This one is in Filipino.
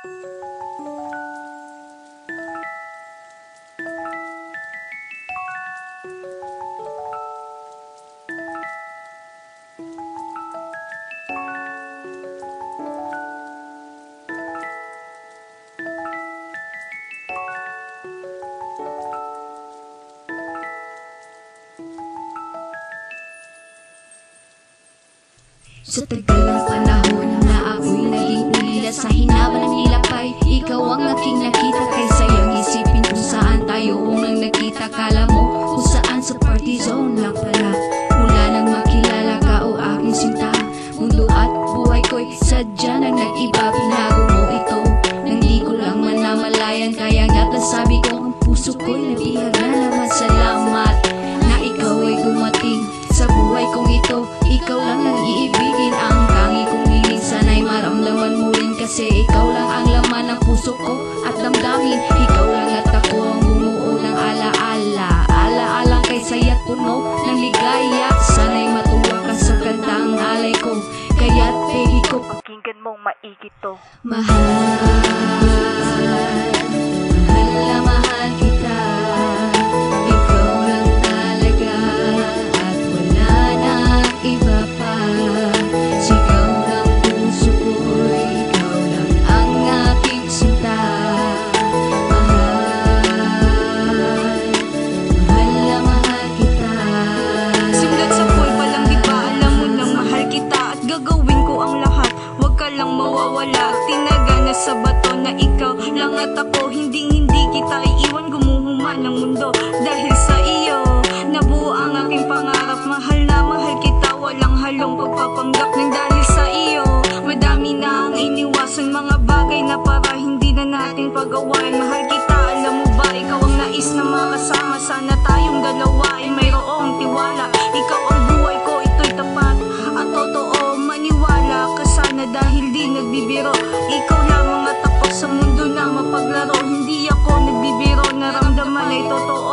Sa tagal ng panahon na ako'y naging ulila sa hinawa ng nilapay, ikaw ang aking nakita. Kay sayang isipin kung saan tayo unang nagkita. Kala mo kung saan sa party zone lang pala. Mula nang makilala ka o aking sinta, mundo at buhay ko'y sadya nang nag-iba. Binago mo ito nang di ko lang manamalayan. Kaya nga't nasabi ko ang puso ko'y nabihag na naman. Salamat na ikaw ay dumating sa buhay kong ito. Ikaw lang ang iibigin, ang tangi kong hiling. Sana'y maramdaman mo rin kasi ikaw lang ang laman ng puso ko at damdamin. Ikaw lang at ako ang bumuo ng alaala. Alaalang kay saya't puno ng ligaya. Sana'y matuwa ka sa kantang alay ko. Kaya't baby ko, pakinggan mong maigi to. Mahal, mahal na mahal kita. Ikaw lang talaga at wala na iba pa. Sigaw ng puso ko, ikaw lang ang aking sinta. Mahal, mahal na mahal kita. Simlat sa pool pa lang, di ba alam mo nang mahal kita. At gagawin ko ang lahat, wag ka lang mawawala. Tinaga na sa bato na ikaw lang at ako. Hindi kita iiwan, gumuhuma ng mundo. Dahil sa iyo, nabuo ang aking pangarap. Mahal na mahal kita, walang halong pagpapanggap. Nang dahil sa iyo, madami na ang iniwasan. Mga bagay na para hindi na natin pagawain. Mahal kita, alam mo ba, ikaw ang nais na makasama. Sana tayong dalawa ay mayroong tiwala. Ikaw ang buhay ko, ito'y tapat at totoo. Maniwala ka sana dahil di nagbibiro. Ikaw lamang at ako sa mundo na mapaglaro. Hindi ako nagbibiro, naramdaman ay totoo.